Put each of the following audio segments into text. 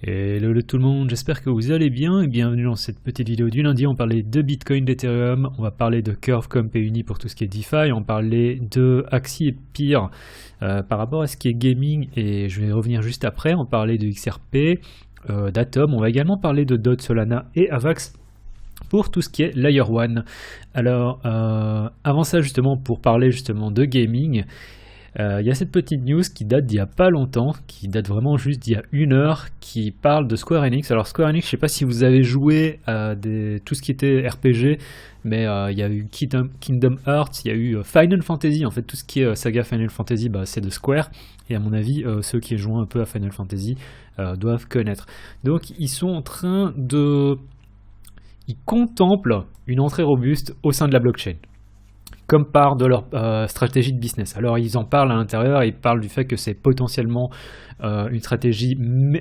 Hello tout le monde, j'espère que vous allez bien et bienvenue dans cette petite vidéo du lundi. On parlait de Bitcoin, d'Ethereum, on va parler de Curve comme Payuni pour tout ce qui est DeFi, on parlait de Axie et Peer par rapport à ce qui est gaming et je vais revenir juste après, on parlait de XRP, d'Atom, on va également parler de DOT, Solana et Avax pour tout ce qui est Layer 1. Alors avant ça justement pour parler justement de gaming, il y a cette petite news qui date d'il n'y a pas longtemps, qui date vraiment juste d'il y a 1 heure, qui parle de Square Enix. Alors Square Enix, je ne sais pas si vous avez joué à tout ce qui était RPG, mais il y a eu Kingdom Hearts, il y a eu Final Fantasy, en fait tout ce qui est saga Final Fantasy, c'est de Square, et à mon avis ceux qui jouent un peu à Final Fantasy doivent connaître. Donc ils sont en train de... Ils contemplent une entrée robuste au sein de la blockchain comme part de leur stratégie de business. Alors ils en parlent à l'intérieur, ils parlent du fait que c'est potentiellement une stratégie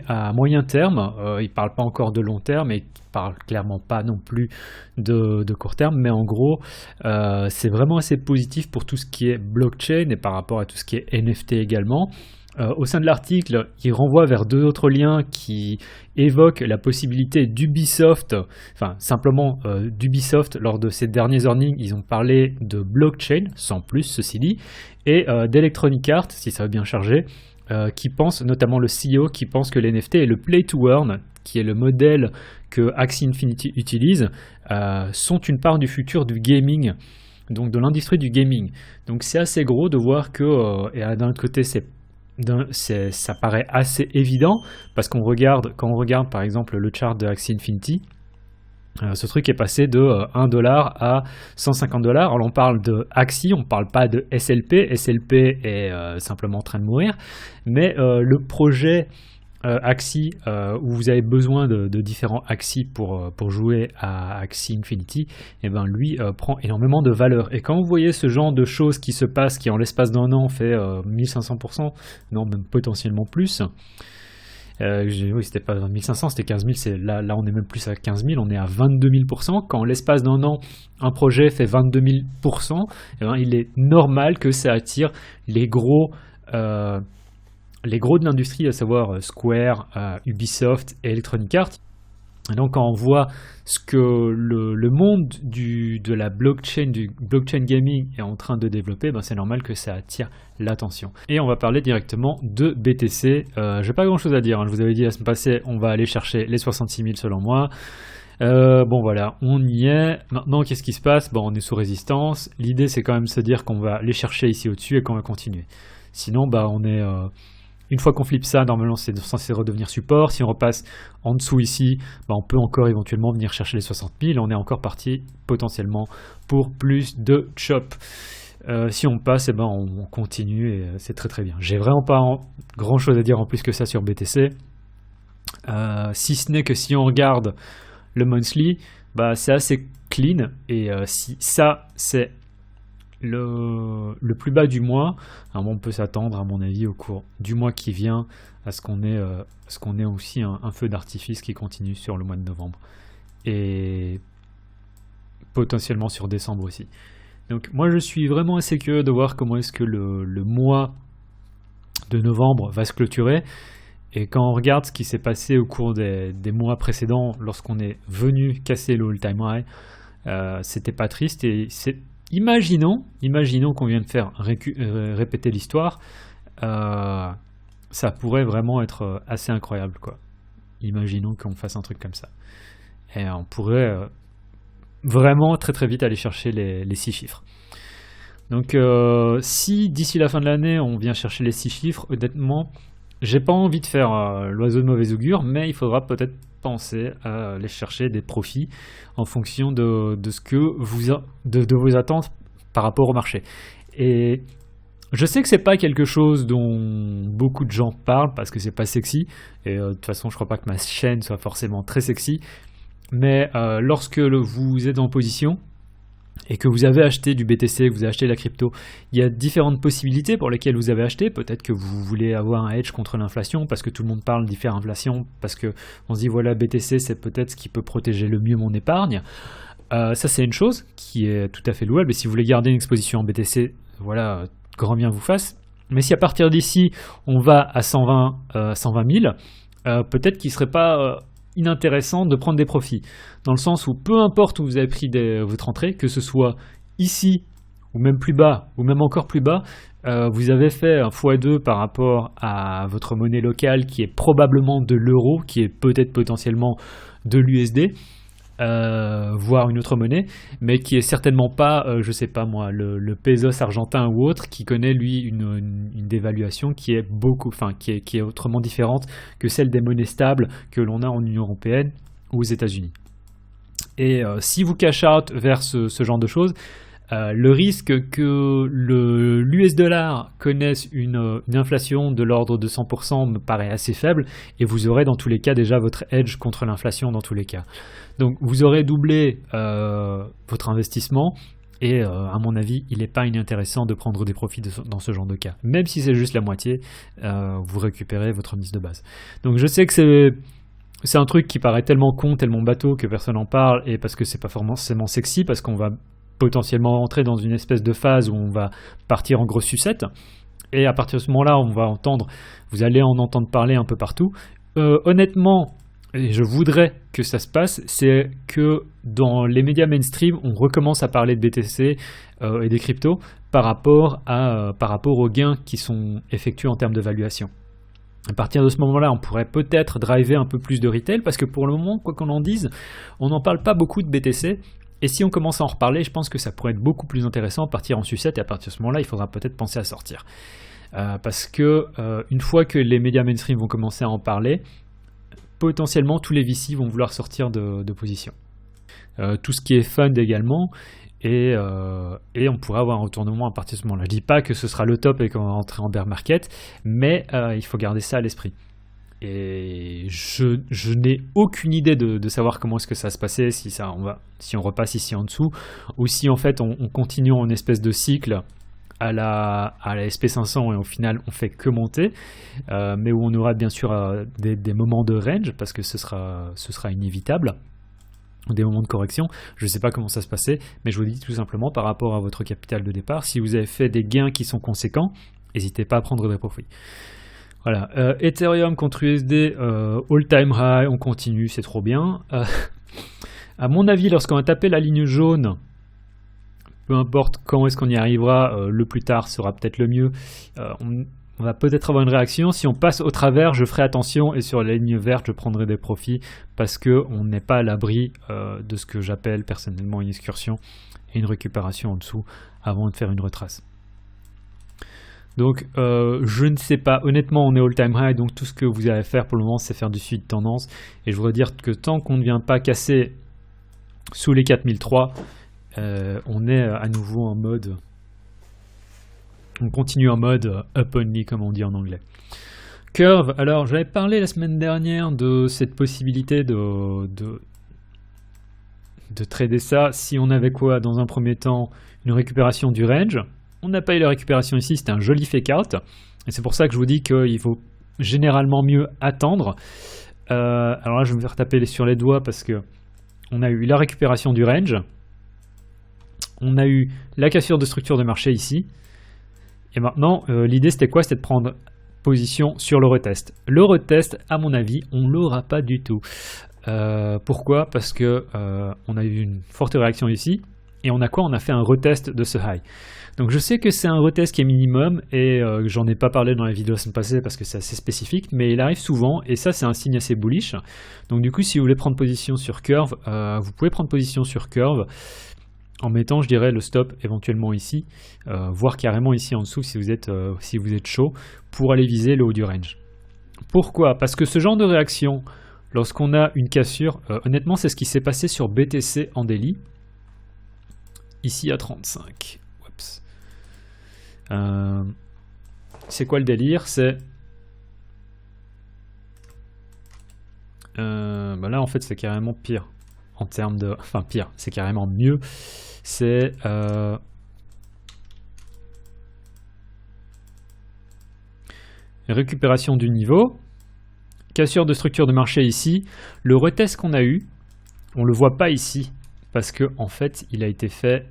à moyen terme, ils ne parlent pas encore de long terme et ils ne parlent clairement pas non plus de court terme, mais en gros c'est vraiment assez positif pour tout ce qui est blockchain et par rapport à tout ce qui est NFT également. Au sein de l'article, il renvoie vers 2 autres liens qui évoquent la possibilité d'Ubisoft, enfin simplement d'Ubisoft lors de ces derniers earnings, ils ont parlé de blockchain, sans plus ceci dit, et d'Electronic Arts, si ça veut bien charger, qui pense, notamment le CEO, qui pense que l'NFT est le play to earn, qui est le modèle que Axie Infinity utilise, sont une part du futur du gaming, donc de l'industrie du gaming. Donc c'est assez gros de voir que, et d'un autre côté ça paraît assez évident parce quand on regarde par exemple le chart de Axie Infinity, ce truc est passé de 1$ à 150$. Alors on parle de Axie, on ne parle pas de SLP. SLP est simplement en train de mourir, mais le projet Axie, où vous avez besoin de différents Axie pour jouer à Axie Infinity, et ben lui prend énormément de valeur. Et quand vous voyez ce genre de choses qui se passent, qui en l'espace d'1 an fait 1500%, non même potentiellement plus, oui c'était pas 1500, c'était 15 000, là on est même plus à 15 000, on est à 22 000%. Quand en l'espace d'1 an un projet fait 22 000%, et ben, il est normal que ça attire les gros de l'industrie, à savoir Square, Ubisoft et Electronic Arts. Et donc quand on voit ce que le monde de la blockchain, du blockchain gaming est en train de développer, c'est normal que ça attire l'attention. Et on va parler directement de BTC. J'ai pas grand chose à dire, je vous avais dit la semaine passée, on va aller chercher les 66 000 selon moi. Bon voilà, on y est. Maintenant, qu'est-ce qui se passe ? On est sous résistance. L'idée, c'est quand même de se dire qu'on va les chercher ici au-dessus et qu'on va continuer. Sinon, on est... Une fois qu'on flippe ça, normalement c'est censé redevenir support. Si on repasse en dessous ici, on peut encore éventuellement venir chercher les 60 000. On est encore parti potentiellement pour plus de chop. Si on passe, on continue et c'est très très bien. J'ai vraiment pas grand chose à dire en plus que ça sur BTC. Si ce n'est que si on regarde le monthly, c'est assez clean. Et si ça c'est le plus bas du mois, on peut s'attendre à mon avis au cours du mois qui vient à ce qu'on ait aussi un feu d'artifice qui continue sur le mois de novembre et potentiellement sur décembre aussi. Donc moi je suis vraiment assez curieux de voir comment est-ce que le mois de novembre va se clôturer. Et quand on regarde ce qui s'est passé au cours des mois précédents, lorsqu'on est venu casser le all-time high, c'était pas triste. Et imaginons qu'on vient de faire répéter l'histoire, ça pourrait vraiment être assez incroyable, quoi. Imaginons qu'on fasse un truc comme ça. Et on pourrait vraiment très très vite aller chercher les 6 chiffres. Donc si d'ici la fin de l'année on vient chercher les 6 chiffres, honnêtement, j'ai pas envie de faire l'oiseau de mauvais augure, mais il faudra peut-être penser à aller chercher des profits en fonction de ce que de vos attentes par rapport au marché. Et je sais que c'est pas quelque chose dont beaucoup de gens parlent parce que c'est pas sexy, et de toute façon je crois pas que ma chaîne soit forcément très sexy, mais lorsque vous êtes en position et que vous avez acheté du BTC, que vous avez acheté de la crypto, il y a différentes possibilités pour lesquelles vous avez acheté. Peut-être que vous voulez avoir un hedge contre l'inflation, parce que tout le monde parle d'hyperinflation, parce qu'on se dit voilà, BTC c'est peut-être ce qui peut protéger le mieux mon épargne. Ça c'est une chose qui est tout à fait louable, et si vous voulez garder une exposition en BTC, voilà, grand bien vous fasse. Mais si à partir d'ici on va à 120 000, peut-être qu'il ne serait pas inintéressant de prendre des profits. Dans le sens où peu importe où vous avez pris votre entrée, que ce soit ici, ou même plus bas, ou même encore plus bas, vous avez fait un x2 par rapport à votre monnaie locale qui est probablement de l'euro, qui est peut-être potentiellement de l'USD, voire une autre monnaie, mais qui est certainement pas, je sais pas moi, le pesos argentin ou autre, qui connaît lui une dévaluation qui est qui est autrement différente que celle des monnaies stables que l'on a en Union européenne ou aux États-Unis. Et si vous cash out vers ce genre de choses, le risque que l'US dollar connaisse une inflation de l'ordre de 100% me paraît assez faible, et vous aurez dans tous les cas déjà votre hedge contre l'inflation dans tous les cas. Donc vous aurez doublé votre investissement, et à mon avis il n'est pas inintéressant de prendre des profits dans ce genre de cas. Même si c'est juste la moitié, vous récupérez votre mise de base. Donc je sais que c'est un truc qui paraît tellement con, tellement bateau que personne n'en parle, et parce que c'est pas forcément sexy, parce qu'on va potentiellement entrer dans une espèce de phase où on va partir en grosse sucette, et à partir de ce moment-là vous allez en entendre parler un peu partout. Honnêtement, et je voudrais que ça se passe, c'est que dans les médias mainstream on recommence à parler de BTC et des cryptos par rapport aux gains qui sont effectués en termes de valuation. À partir de ce moment-là, on pourrait peut-être driver un peu plus de retail, parce que pour le moment, quoi qu'on en dise, on n'en parle pas beaucoup de BTC. Et si on commence à en reparler, je pense que ça pourrait être beaucoup plus intéressant, partir en sucette, et à partir de ce moment-là, il faudra peut-être penser à sortir. Parce que une fois que les médias mainstream vont commencer à en parler, potentiellement tous les VC vont vouloir sortir de position. Tout ce qui est fund également, et on pourrait avoir un retournement à partir de ce moment-là. Je ne dis pas que ce sera le top et qu'on va rentrer en bear market, mais il faut garder ça à l'esprit. Et je n'ai aucune idée de savoir comment est-ce que ça va se passer, si on repasse ici en dessous, ou si en fait on continue en espèce de cycle à la SP500 et au final on fait que monter, mais où on aura bien sûr des moments de range, parce que ce sera inévitable, des moments de correction. Je ne sais pas comment ça se passait, mais je vous dis tout simplement par rapport à votre capital de départ, si vous avez fait des gains qui sont conséquents, n'hésitez pas à prendre des profits. Voilà, Ethereum contre USD, all-time high, on continue, c'est trop bien. À mon avis, lorsqu'on va taper la ligne jaune, peu importe quand est-ce qu'on y arrivera, le plus tard sera peut-être le mieux. On va peut-être avoir une réaction. Si on passe au travers, je ferai attention, et sur la ligne verte, je prendrai des profits, parce qu'on n'est pas à l'abri de ce que j'appelle personnellement une excursion et une récupération en dessous avant de faire une retrace. Donc je ne sais pas, honnêtement on est all time high, donc tout ce que vous allez faire pour le moment c'est faire du suivi de tendance, et je voudrais dire que tant qu'on ne vient pas casser sous les 4003, on est à nouveau en mode, on continue en mode up only comme on dit en anglais. Curve, alors j'avais parlé la semaine dernière de cette possibilité de trader ça si on avait dans un premier temps une récupération du range. On n'a pas eu la récupération ici, c'était un joli fake out, et c'est pour ça que je vous dis qu'il faut généralement mieux attendre. Alors là je vais me faire taper sur les doigts, parce que on a eu la récupération du range, on a eu la cassure de structure de marché ici, et maintenant l'idée c'était quoi? C'était de prendre position sur le retest. Le retest, à mon avis, on l'aura pas du tout. Pourquoi? Parce que on a eu une forte réaction ici, et on a quoi? On a fait un retest de ce high. Donc je sais que c'est un retest qui est minimum, et j'en ai pas parlé dans la vidéo la semaine passée parce que c'est assez spécifique, mais il arrive souvent, et ça c'est un signe assez bullish. Donc du coup, si vous voulez prendre position sur curve, vous pouvez prendre position sur curve en mettant, je dirais, le stop éventuellement ici, voire carrément ici en dessous si vous êtes chaud, pour aller viser le haut du range. Pourquoi? Parce que ce genre de réaction, lorsqu'on a une cassure, honnêtement c'est ce qui s'est passé sur BTC en daily, ici à 35. Oups. C'est quoi le délire? C'est bah là en fait c'est carrément pire en termes de, enfin pire, c'est carrément mieux. C'est récupération du niveau, cassure de structure de marché ici. Le retest qu'on a eu, on le voit pas ici parce que en fait il a été fait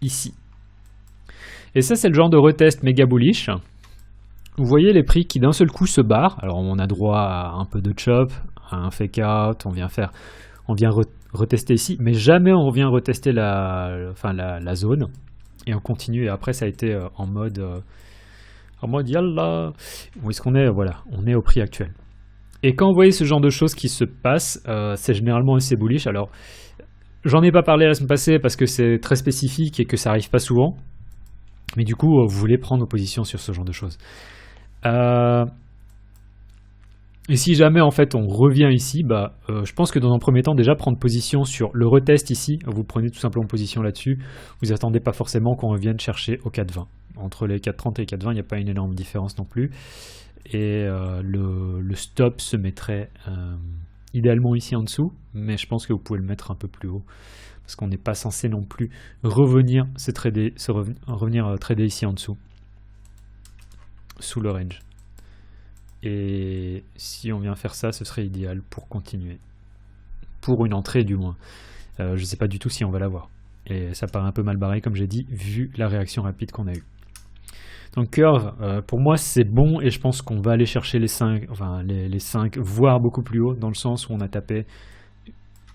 ici. Et ça c'est le genre de retest méga bullish vous voyez les prix qui d'un seul coup se barrent. Alors on a droit à un peu de chop, à un fake out, on vient retester ici, mais jamais on vient retester la zone. Et on continue, et après ça a été en mode yallah. Où est-ce qu'on est? Voilà, on est au prix actuel. Et quand vous voyez ce genre de choses qui se passent, c'est généralement assez bullish. Alors, j'en ai pas parlé la semaine passée parce que c'est très spécifique et que ça arrive pas souvent. Mais du coup, vous voulez prendre position sur ce genre de choses. Et si jamais en fait on revient ici, je pense que dans un premier temps déjà prendre position sur le retest ici, vous prenez tout simplement position là-dessus, vous attendez pas forcément qu'on revienne chercher au 4,20. Entre les 4,30 et les 4,20 il n'y a pas une énorme différence non plus, et le stop se mettrait idéalement ici en dessous, mais je pense que vous pouvez le mettre un peu plus haut, parce qu'on n'est pas censé non plus revenir trader ici en dessous, sous le range. Et si on vient faire ça, ce serait idéal pour continuer. Pour une entrée du moins. Je ne sais pas du tout si on va l'avoir. Et ça paraît un peu mal barré comme j'ai dit, vu la réaction rapide qu'on a eue. Donc curve, pour moi c'est bon et je pense qu'on va aller chercher les 5, les 5, voire beaucoup plus haut, dans le sens où on a tapé...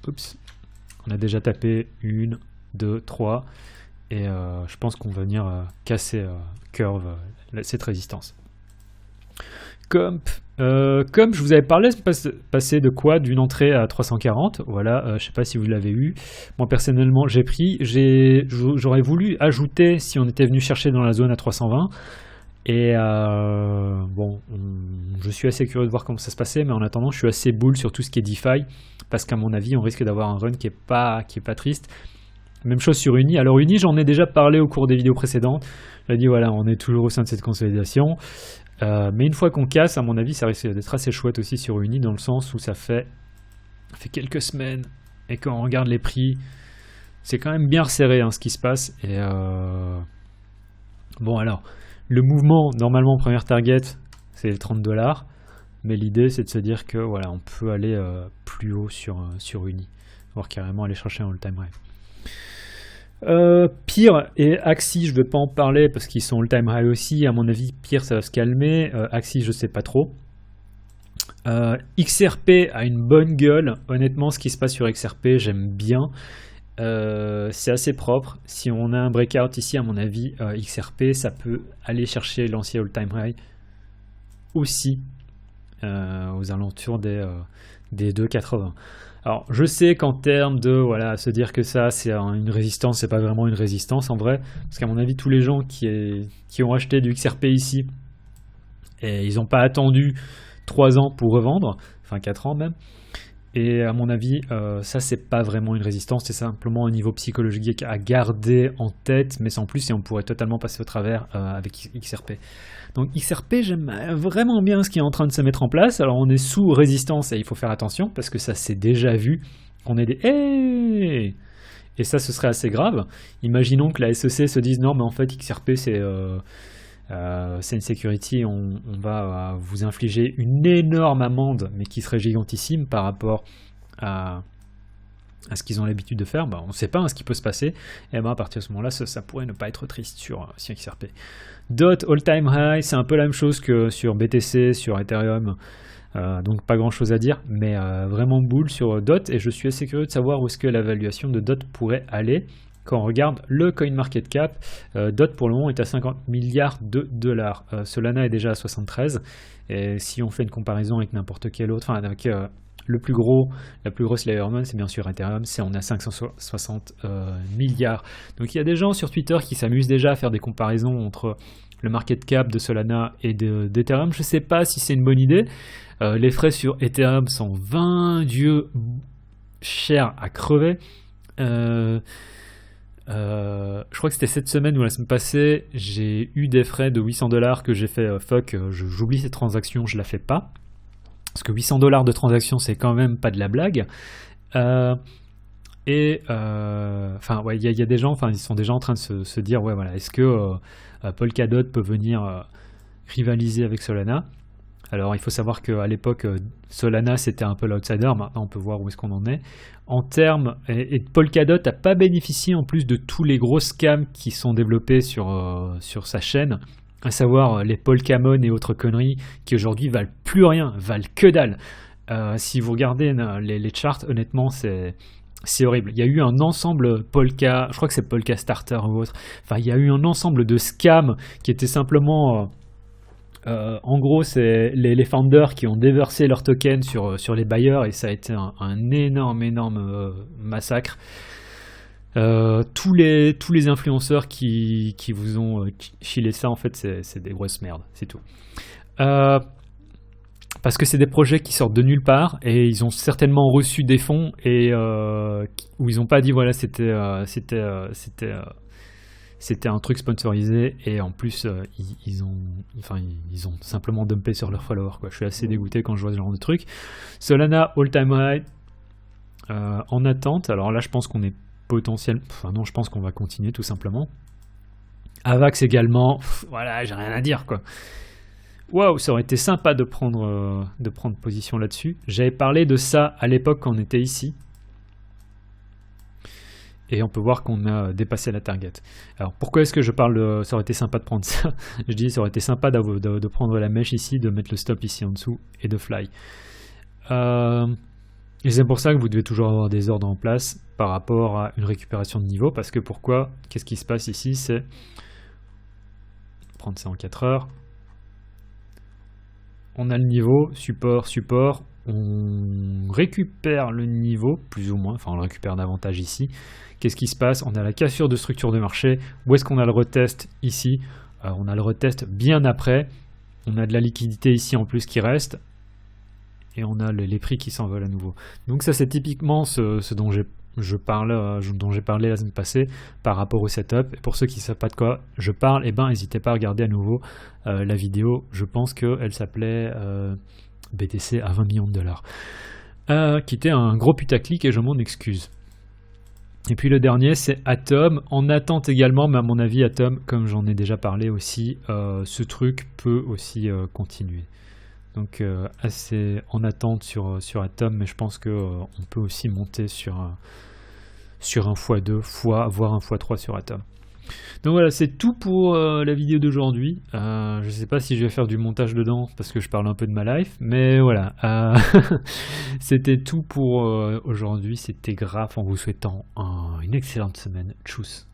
Oups. On a déjà tapé 1, 2, 3. Et je pense qu'on va venir casser curve, cette résistance. Comp, je vous avais parlé passer de quoi? D'une entrée à 340, voilà, je sais pas si vous l'avez eu. Moi personnellement j'ai pris, j'aurais voulu ajouter si on était venu chercher dans la zone à 320. Et je suis assez curieux de voir comment ça se passait, mais en attendant je suis assez bull sur tout ce qui est DeFi, parce qu'à mon avis on risque d'avoir un run qui est pas triste. Même chose sur Uni. Alors Uni, j'en ai déjà parlé au cours des vidéos précédentes. J'ai dit voilà, on est toujours au sein de cette consolidation. Mais une fois qu'on casse, à mon avis, ça risque d'être assez chouette aussi sur Uni, dans le sens où ça fait quelques semaines, et quand on regarde les prix, c'est quand même bien resserré ce qui se passe. Et bon alors, le mouvement, normalement, première target, c'est les $30, mais l'idée c'est de se dire que voilà, on peut aller plus haut sur Uni, voire carrément aller chercher un all-time high. Pire et Axie, je ne vais pas en parler parce qu'ils sont all-time high aussi. À mon avis, Pire ça va se calmer. Axie, je sais pas trop. XRP a une bonne gueule. Honnêtement, ce qui se passe sur XRP, j'aime bien. C'est assez propre. Si on a un breakout ici, à mon avis, XRP, ça peut aller chercher l'ancien all-time high aussi aux alentours des 2,80. Alors, je sais qu'en termes de se dire que ça c'est une résistance, c'est pas vraiment une résistance en vrai, parce qu'à mon avis, tous les gens qui ont acheté du XRP ici, et ils n'ont pas attendu 3 ans pour revendre, enfin 4 ans même, et à mon avis, ça c'est pas vraiment une résistance, c'est simplement un niveau psychologique à garder en tête, mais sans plus, et on pourrait totalement passer au travers avec XRP. Donc XRP, j'aime vraiment bien ce qui est en train de se mettre en place. Alors on est sous résistance et il faut faire attention parce que ça s'est déjà vu. On est des hey! Et ça ce serait assez grave. Imaginons que la SEC se dise non mais en fait XRP c'est une security, on va vous infliger une énorme amende mais qui serait gigantissime par rapport à ce qu'ils ont l'habitude de faire. On ne sait pas ce qui peut se passer, et à partir de ce moment-là, ça pourrait ne pas être triste sur XRP. DOT all-time high, c'est un peu la même chose que sur BTC, sur Ethereum, donc pas grand-chose à dire, mais vraiment bull sur DOT, et je suis assez curieux de savoir où est-ce que la valuation de DOT pourrait aller. Quand on regarde le CoinMarketCap, DOT pour le moment est à 50 milliards de dollars. Solana est déjà à 73, et si on fait une comparaison avec n'importe quel autre, avec la plus grosse layer 1, c'est bien sûr Ethereum, on a 560 milliards. Donc il y a des gens sur Twitter qui s'amusent déjà à faire des comparaisons entre le market cap de Solana et d'Ethereum. Je ne sais pas si c'est une bonne idée. Les frais sur Ethereum sont 20 dieux chers à crever. Je crois que c'était cette semaine ou la semaine passée, j'ai eu des frais de $800 que j'ai fait j'oublie cette transaction, je la fais pas. Parce que $800 de transaction, c'est quand même pas de la blague. Il y a des gens, ils sont déjà en train de se dire, est-ce que Polkadot peut venir rivaliser avec Solana? Alors, il faut savoir qu'à l'époque, Solana, c'était un peu l'outsider. Maintenant, on peut voir où est-ce qu'on en est. En termes, et Polkadot n'a pas bénéficié en plus de tous les gros scams qui sont développés sur sa chaîne. à savoir les Polkamon et autres conneries qui aujourd'hui valent plus rien, valent que dalle. Si vous regardez les charts, honnêtement, c'est horrible. Il y a eu un ensemble Polka, je crois que c'est Polka Starter ou autre. Enfin, il y a eu un ensemble de scams qui étaient simplement, en gros, c'est les founders qui ont déversé leurs tokens sur les bailleurs et ça a été un énorme massacre. Tous les influenceurs qui vous ont chillé ça, en fait, c'est des grosses merdes, c'est tout. Parce que c'est des projets qui sortent de nulle part et ils ont certainement reçu des fonds et où ils n'ont pas dit voilà c'était un truc sponsorisé et en plus ils ont simplement dumpé sur leurs followers quoi. Je suis assez dégoûté quand je vois ce genre de truc. Solana all time high en attente. Alors là je pense qu'on est je pense qu'on va continuer tout simplement. Avax également. Voilà, j'ai rien à dire quoi. Waouh, ça aurait été sympa de prendre position là-dessus. J'avais parlé de ça à l'époque quand on était ici. Et on peut voir qu'on a dépassé la target. Alors pourquoi est-ce que je parle de ça aurait été sympa de prendre ça? Je dis ça aurait été sympa de prendre la mèche ici, de mettre le stop ici en dessous et de fly. Et c'est pour ça que vous devez toujours avoir des ordres en place par rapport à une récupération de niveau. Parce que pourquoi? Qu'est-ce qui se passe ici? C'est prendre ça en 4 heures. On a le niveau, support, on récupère le niveau, plus ou moins, enfin on le récupère davantage ici. Qu'est-ce qui se passe? On a la cassure de structure de marché. Où est-ce qu'on a le retest? Ici. On a le retest bien après. On a de la liquidité ici en plus qui reste. Et on a les prix qui s'envolent à nouveau. Donc ça c'est typiquement ce dont j'ai parlé la semaine passée par rapport au setup. Et pour ceux qui ne savent pas de quoi je parle, n'hésitez pas à regarder à nouveau la vidéo. Je pense qu'elle s'appelait BTC à 20 millions de dollars. Qui était un gros putaclic et je m'en excuse. Et puis le dernier c'est Atom, en attente également, mais à mon avis Atom, comme j'en ai déjà parlé aussi, ce truc peut aussi continuer. Donc assez en attente sur Atom, mais je pense qu'on peut aussi monter sur un x2, voire un x3 sur Atom. Donc voilà, c'est tout pour la vidéo d'aujourd'hui. Je sais pas si je vais faire du montage dedans parce que je parle un peu de ma life, mais voilà. C'était tout pour aujourd'hui. C'était Graf en vous souhaitant une excellente semaine. Tchuss.